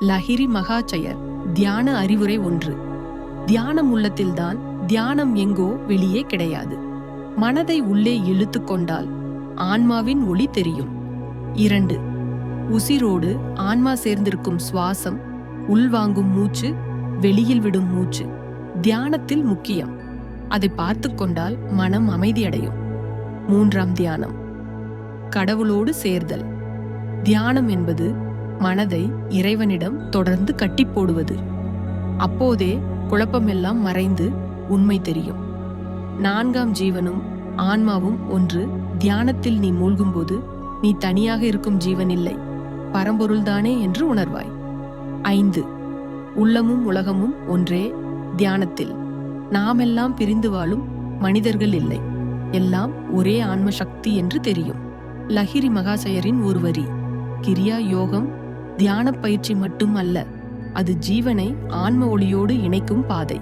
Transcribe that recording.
லஹிரி மகாச்சயர் தியான அறிவுரை 1. தியானம் உள்ளத்தில்தான், தியானம் எங்கோ வெளியே கிடையாது. மனதை உள்ளே இழுத்து கொண்டால் ஆன்மாவின் ஒளி தெரியும். 2. உசிரோடு ஆன்மா சேர்ந்திருக்கும் சுவாசம், உள்வாங்கும் மூச்சு, வெளியில் விடும் மூச்சு தியானத்தில் முக்கியம். அதை பார்த்து கொண்டால் மனம் அமைதியடையும். 3ஆம் தியானம், கடவுளோடு சேர்தல். தியானம் என்பது மனதை இறைவனிடம் தொடர்ந்து கட்டி போடுவது. அப்போதே குழப்பமெல்லாம் மறைந்து உண்மை தெரியும். 4ஆம் ஜீவனும் ஆன்மாவும் ஒன்று. தியானத்தில் நீ மூழ்கும்போது நீ தனியாக இருக்கும் ஜீவன் இல்லை, பரம்பொருள்தானே என்று உணர்வாய். 5. உள்ளமும் உலகமும் ஒன்றே. தியானத்தில் நாமெல்லாம் பிரிந்து வாழும் மனிதர்கள் இல்லை, எல்லாம் ஒரே ஆன்ம சக்தி என்று தெரியும். லஹிரி மகாசயரின் ஒரு வரி: கிரியா யோகம் தியான பயிற்சி மட்டும் அல்ல, அது ஜீவனை ஆன்ம ஒளியோடு இணைக்கும் பாதை.